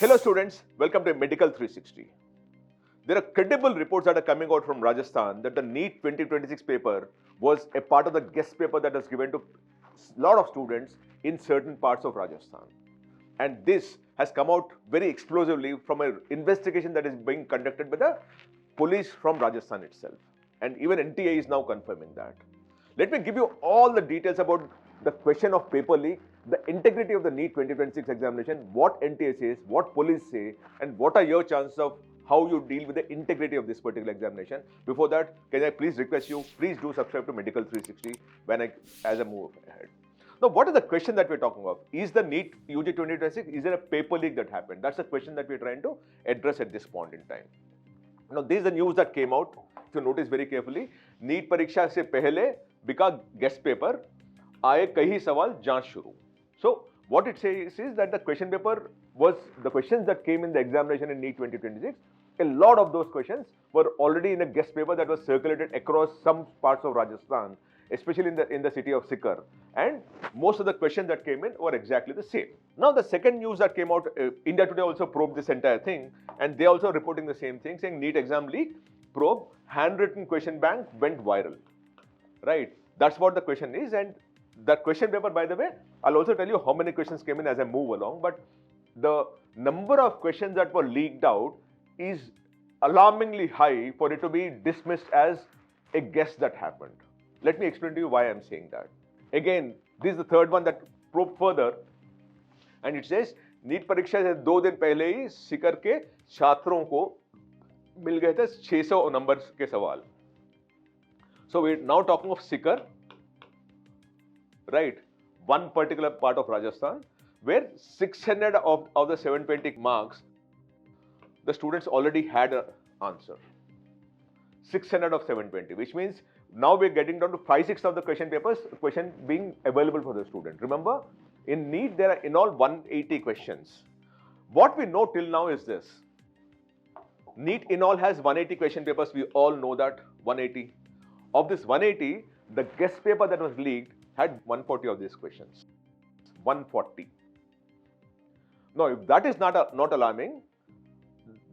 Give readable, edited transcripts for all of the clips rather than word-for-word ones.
Hello students, welcome to Medical360. There are credible reports that are coming out from Rajasthan that the NEET 2026 paper was a part of the guest paper that was given to a lot of students in certain parts of Rajasthan. And this has come out very explosively from an investigation that is being conducted by the police from Rajasthan itself. And even NTA is now confirming that. Let me give you all the details about the question of paper leak, the integrity of the NEET 2026 examination, what NTA says, what police say, and what are your chances of how you deal with the integrity of this particular examination. Before that, can I please request you, please do subscribe to Medical360 as I move ahead. Now, what is the question that we're talking of? Is the NEET UG 2026, is there a paper leak that happened? That's the question that we're trying to address at this point in time. Now, this is the news that came out. If you notice very carefully, NEET परीक्षा से पहले बिका guest paper, आए कई सवाल जांच शुरू. So, what it says is that the question paper was the questions that came in the examination in NEET 2026. A lot of those questions were already in a guest paper that was circulated across some parts of Rajasthan, especially in the city of Sikar. And most of the questions that came in were exactly the same. Now, the second news that came out, India Today also probed this entire thing, and they also reporting the same thing, saying NEET exam leak, probe, handwritten question bank went viral. Right? That's what the question is. And that question paper, by the way, I'll also tell you how many questions came in as I move along, but the number of questions that were leaked out is alarmingly high for it to be dismissed as a guess that happened. Let me explain to you why I'm saying that. Again, this is the third one that probed further, and it says NEET परीक्षा से 2 दिन पहले ही seeker के छात्रों को मिल गए थे 600 number के सवाल. So we're now talking of Sikar, right? One particular part of Rajasthan where 600 of the 720 marks, the students already had an answer. 600 of 720, which means now we're getting down to 5/6 of the question being available for the student. Remember, in NEET, there are in all 180 questions. What we know till now is this. NEET in all has 180 question papers. We all know that, 180. Of this 180, the guest paper that was leaked had 140 of these questions. 140. Now, if that is not alarming,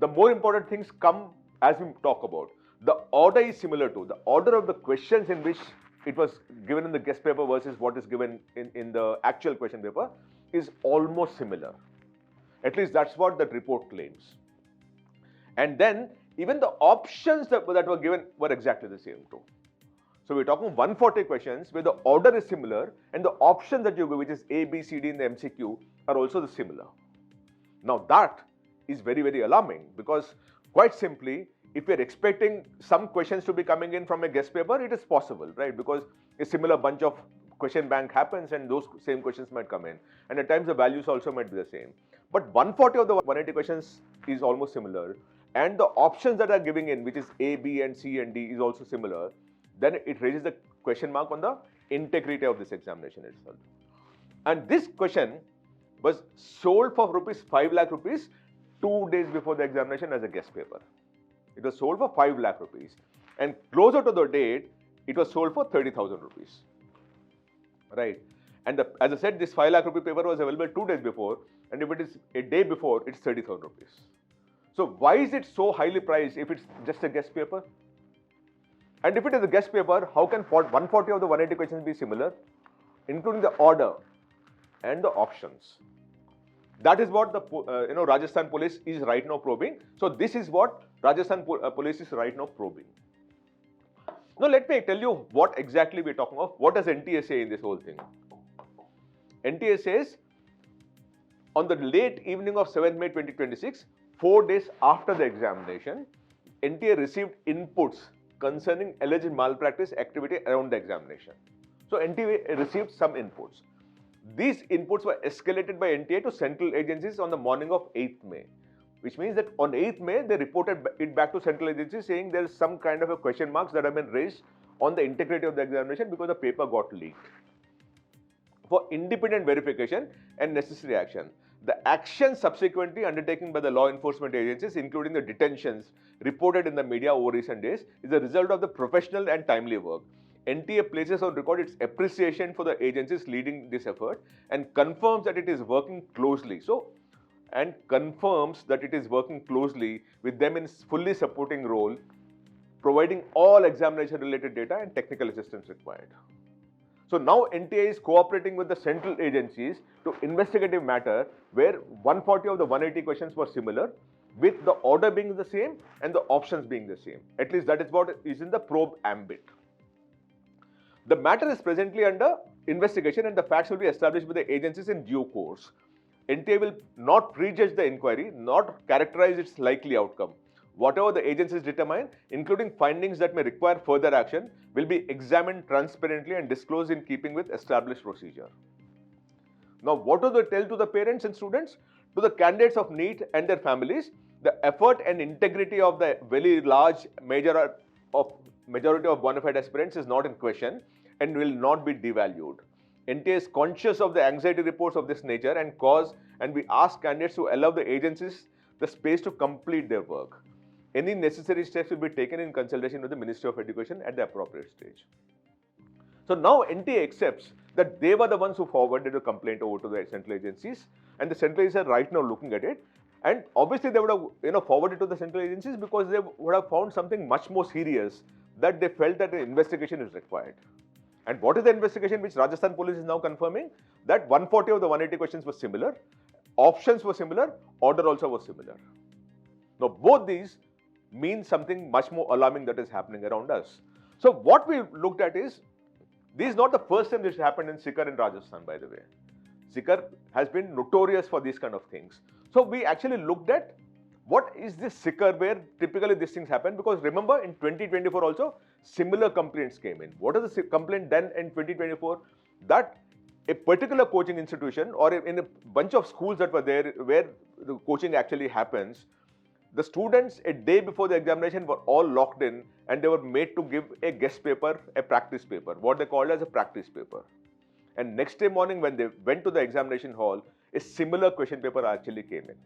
the more important things come as we talk about. The order is similar to the order of the questions in which it was given in the guest paper versus what is given in the actual question paper is almost similar. At least that's what that report claims. And then even the options that were given were exactly the same too. So we're talking 140 questions where the order is similar and the options that you give, which is A, B, C, D in the MCQ, are also the similar. Now that is very, very alarming because quite simply, if we're expecting some questions to be coming in from a guest paper, it is possible, right? Because a similar bunch of question bank happens and those same questions might come in. And at times the values also might be the same. But 140 of the 180 questions is almost similar. And the options that are giving in, which is A, B, and C, and D is also similar. Then it raises the question mark on the integrity of this examination itself. And this question was sold for 5 lakh rupees 2 days before the examination as a guest paper. It was sold for 5 lakh rupees. And closer to the date, it was sold for 30,000 rupees. Right? And as I said, this 5 lakh rupee paper was available 2 days before. And if it is a day before, it's 30,000 rupees. So why is it so highly priced if it's just a guest paper? And if it is a guest paper, how can 140 of the 180 questions be similar, including the order and the options? That is what the Rajasthan Police is right now probing. So this is what Rajasthan Police is right now probing. Now let me tell you what exactly we're talking of. What does NTA say in this whole thing? NTA says on the late evening of 7th May 2026, 4 days after the examination, NTA received inputs concerning alleged malpractice activity around the examination. So NTA received some inputs. These inputs were escalated by NTA to central agencies on the morning of 8th May, which means that on 8th May, they reported it back to central agencies saying there is some kind of a question marks that have been raised on the integrity of the examination because the paper got leaked. For independent verification and necessary action, the action subsequently undertaken by the law enforcement agencies, including the detentions reported in the media over recent days, is a result of the professional and timely work. NTA places on record its appreciation for the agencies leading this effort and confirms that it is working closely. So, and confirms that it is working closely with them in fully supporting role, providing all examination related data and technical assistance required. So now NTA is cooperating with the central agencies to investigative matter where 140 of the 180 questions were similar, with the order being the same and the options being the same. At least that is what is in the probe ambit. The matter is presently under investigation and the facts will be established by the agencies in due course. NTA will not prejudge the inquiry, not characterize its likely outcome. Whatever the agencies determine, including findings that may require further action, will be examined transparently and disclosed in keeping with established procedure. Now, what do they tell to the parents and students? To the candidates of NEET and their families, the effort and integrity of the very large majority of bona fide aspirants is not in question and will not be devalued. NTA is conscious of the anxiety reports of this nature and we ask candidates to allow the agencies the space to complete their work. Any necessary steps will be taken in consultation with the Ministry of Education at the appropriate stage. So now NTA accepts that they were the ones who forwarded the complaint over to the central agencies, and the central agencies are right now looking at it. And obviously they would have forwarded to the central agencies because they would have found something much more serious that they felt that an investigation is required. And what is the investigation which Rajasthan Police is now confirming? That 140 of the 180 questions were similar, options were similar, order also was similar. Now both these mean something much more alarming that is happening around us. So what we looked at is, this is not the first time this happened in Sikar in Rajasthan, by the way. Sikar has been notorious for these kind of things. So we actually looked at what is this Sikar where typically these things happen, because remember in 2024 also similar complaints came in. What is the complaint then in 2024? That a particular coaching institution or in a bunch of schools that were there where the coaching actually happens, the students a day before the examination were all locked in and they were made to give a guest paper, a practice paper, what they called as a practice paper. And next day morning when they went to the examination hall, a similar question paper actually came in.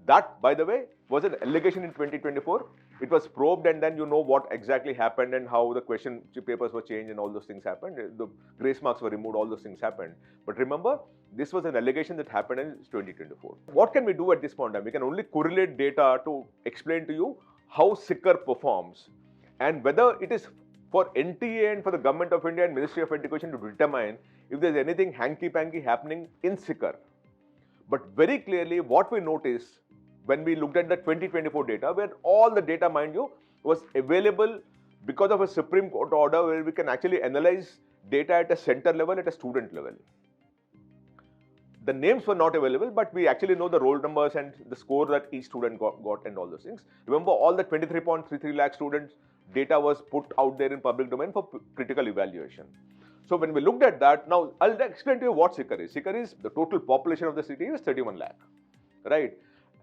That, by the way, was an allegation in 2024. It was probed and then you know what exactly happened and how the question papers were changed and all those things happened. The grace marks were removed, all those things happened. But remember, this was an allegation that happened in 2024. What can we do at this point in time? We can only correlate data to explain to you how Sikar performs and whether it is for NTA and for the Government of India and Ministry of Education to determine if there is anything hanky-panky happening in Sikar. But very clearly, what we noticed when we looked at the 2024 data, where all the data, mind you, was available because of a Supreme Court order where we can actually analyze data at a center level, at a student level. The names were not available, but we actually know the roll numbers and the score that each student got and all those things. Remember, all the 23.33 lakh students data was put out there in public domain for critical evaluation. So when we looked at that, now I'll explain to you what Sikar is. Sikar is the total population of the city is 31 lakh, right?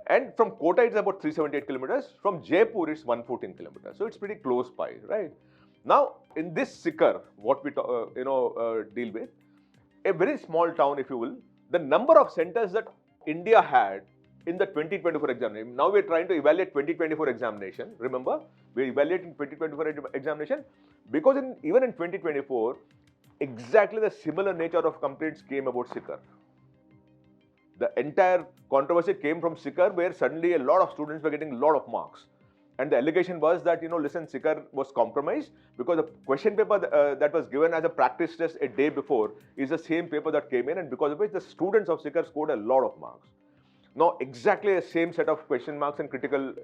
And from Kota it's about 378 kilometers. From Jaipur it's 114 kilometers. So it's pretty close by, right? Now in this Sikar, what we deal with, a very small town, if you will, the number of centers that India had in the 2024 examination. Now we're trying to evaluate 2024 examination. Remember, we're evaluating 2024 examination because even in 2024, exactly the similar nature of complaints came about Sikar. The entire controversy came from Sikar, where suddenly a lot of students were getting a lot of marks. And the allegation was that, listen, Sikar was compromised because the question paper that was given as a practice test a day before is the same paper that came in, and because of which the students of Sikar scored a lot of marks. Now, exactly the same set of question marks and critical,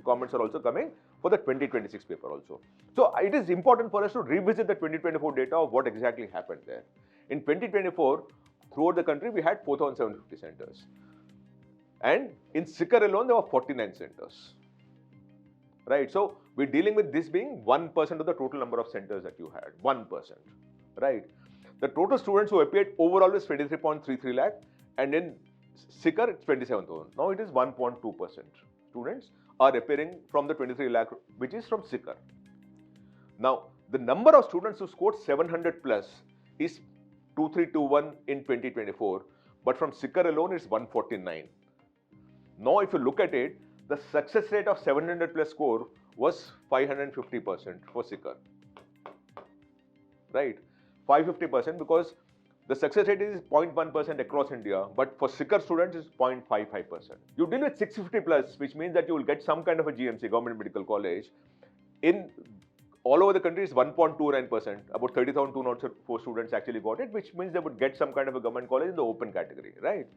comments are also coming for the 2026 paper also. So it is important for us to revisit the 2024 data of what exactly happened there. In 2024, throughout the country, we had 4,750 centers. And in Sikar alone, there were 49 centers. Right? So we're dealing with this being 1% of the total number of centers that you had. 1%. Right? The total students who appeared overall is 23.33 lakh, and in Sikar, it's 27,000. Now it is 1.2%. Students are appearing from the 23 lakh, which is from Sikar. Now, the number of students who scored 700 plus is 2321 in 2024, but from Sikar alone, it's 149. Now, if you look at it, the success rate of 700 plus score was 550% for Sikar. Right? 550% because The success rate is 0.1% across India, but for Sikar students it's 0.55%. You deal with 650 plus, which means that you will get some kind of a GMC, Government Medical College. In all over the country is 1.29%. About 30,204 students actually got it, which means they would get some kind of a government college in the open category, right?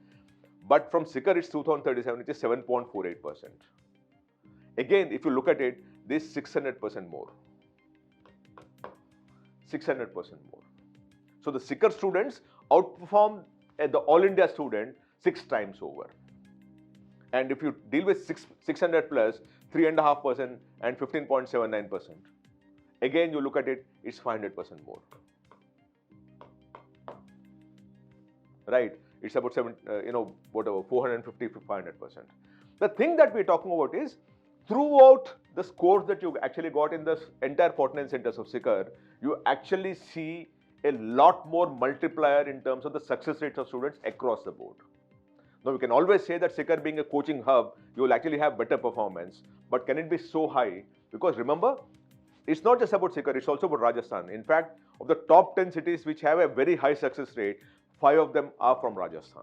But from Sikar it's 2,037, which is 7.48%. Again, if you look at it, this is 600% more. 600% more. So the Sikar students outperform the All India student 6 times over. And if you deal with 600 plus, 3.5% and 15.79%. Again, you look at it, it's 500% more. Right? It's about 450 to 500%. The thing that we're talking about is, throughout the scores that you actually got in the entire 49 centers of Sikar, you actually see a lot more multiplier in terms of the success rates of students across the board. Now, we can always say that Sikar being a coaching hub, you will actually have better performance. But can it be so high? Because remember, it's not just about Sikar, it's also about Rajasthan. In fact, of the top 10 cities which have a very high success rate, 5 of them are from Rajasthan.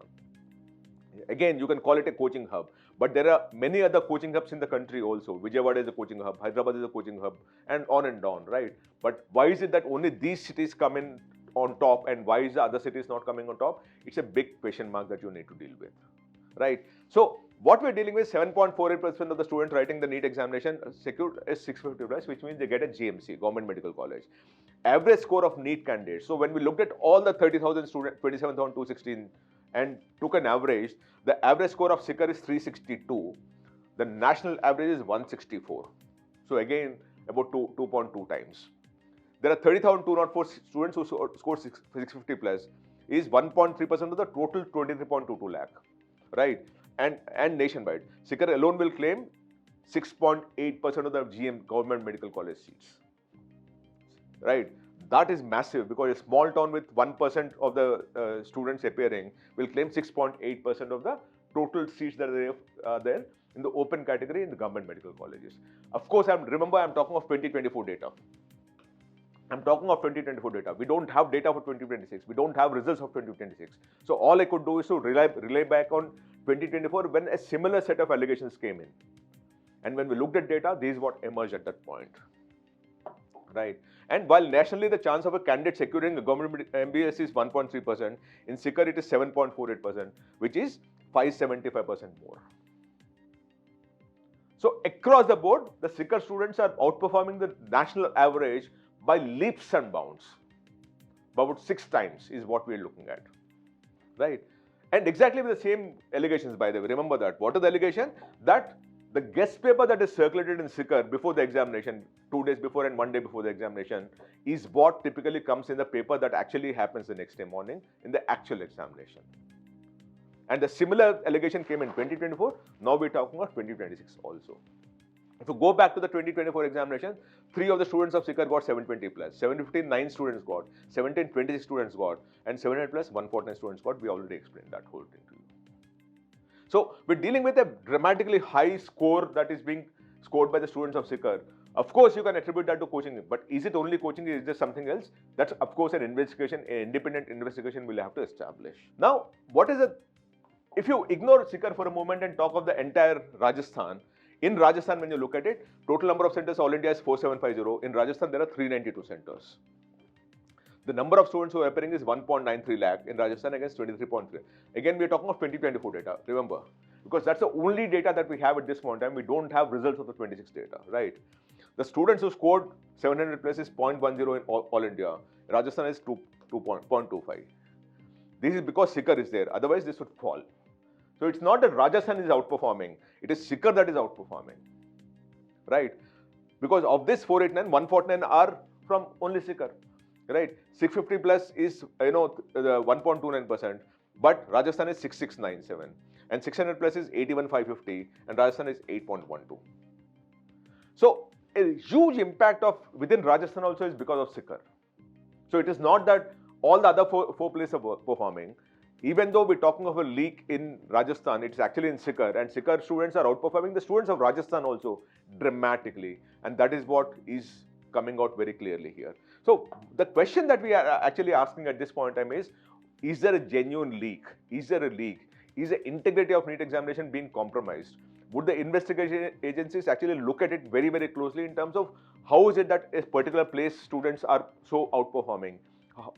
Again, you can call it a coaching hub. But there are many other coaching hubs in the country also. Vijayawada is a coaching hub, Hyderabad is a coaching hub, and on, right? But why is it that only these cities come in on top, and why is the other cities not coming on top? It's a big question mark that you need to deal with, right? So what we're dealing with, 7.48% of the students writing the NEET examination secured is 650 plus, which means they get a GMC, Government Medical College. Average score of NEET candidates. So when we looked at all the 30,000 students, 27,216, and took an average, the average score of Sikar is 362. The national average is 164. So again, about 2.2 times. There are 30,204 students who scored 650 plus, is 1.3% of the total 23.22 lakh, right? And nationwide, Sikar alone will claim 6.8% of the GM, Government Medical College seats, right? That is massive, because a small town with 1% of the students appearing will claim 6.8% of the total seats that are there in the open category in the government medical colleges. Of course, remember I'm talking of 2024 data. I'm talking of 2024 data. We don't have data for 2026. We don't have results of 2026. So all I could do is to rely back on 2024 when a similar set of allegations came in. And when we looked at data, this is what emerged at that point. Right? And while nationally the chance of a candidate securing a government MBS is 1.3%, in Sikar it is 7.48%, which is 575% more. So across the board, the Sikar students are outperforming the national average by leaps and bounds. About 6 times is what we are looking at. Right? And exactly with the same allegations, by the way. Remember that. What is the allegation? That the guest paper that is circulated in Sikar before the examination, 2 days before and 1 day before the examination, is what typically comes in the paper that actually happens the next day morning in the actual examination. And the similar allegation came in 2024. Now we're talking about 2026 also. If you go back to the 2024 examination, 3 of the students of Sikar got 720 plus, 759 students got, 1726 students got, and 700 plus 149 students got. We already explained that whole thing to you. So we're dealing with a dramatically high score that is being scored by the students of Sikar. Of course, you can attribute that to coaching, but is it only coaching? Is there something else? That's of course an investigation, an independent investigation we'll have to establish. Now, what is it? If you ignore Sikar for a moment and talk of the entire Rajasthan, in Rajasthan, when you look at it, total number of centers all India is 4750. In Rajasthan, there are 392 centers. The number of students who are appearing is 1.93 lakh in Rajasthan against 23.3. Again, we are talking of 2024 data, remember, because that's the only data that we have at this point in time. We don't have results of the 26 data, right? The students who scored 700 plus is 0.10 in all India. Rajasthan is 0.25. This is because Sikar is there. Otherwise, this would fall. So it's not that Rajasthan is outperforming. It is Sikar that is outperforming, right? Because of this 489, 149 are from only Sikar, right? 650 plus is, the 1.29%, but Rajasthan is 6697, and 600 plus is 81550, and Rajasthan is 8.12. So a huge impact of within Rajasthan also is because of Sikar. So it is not that all the other four places are performing. Even though we're talking of a leak in Rajasthan, it's actually in Sikar, and Sikar students are outperforming the students of Rajasthan also dramatically, and that is what is coming out very clearly here. So the question that we are actually asking at this point in time is Is there a genuine leak? Is there a leak? Is the integrity of NEET examination being compromised? Would the investigation agencies actually look at it very, very closely in terms of how is it that a particular place students are so outperforming?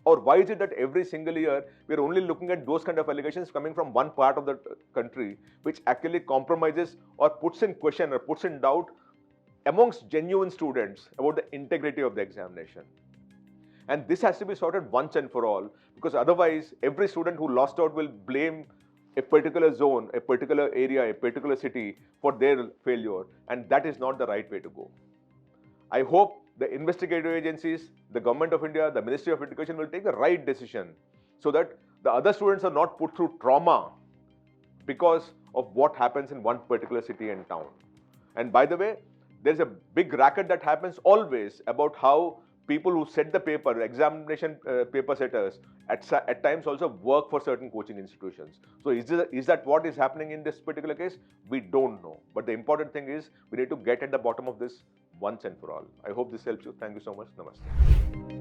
Or why is it that every single year we're only looking at those kind of allegations coming from one part of the country, which actually compromises or puts in question or puts in doubt amongst genuine students about the integrity of the examination? And this has to be sorted once and for all, because otherwise every student who lost out will blame a particular zone, a particular area, a particular city for their failure, and that is not the right way to go. I hope the investigative agencies, the Government of India, the Ministry of Education will take the right decision so that the other students are not put through trauma because of what happens in one particular city and town. And by the way, there's a big racket that happens always about how people who set the paper, examination paper setters, at times also work for certain coaching institutions. So is that what is happening in this particular case? We don't know. But the important thing is we need to get at the bottom of this once and for all. I hope this helps you. Thank you so much. Namaste.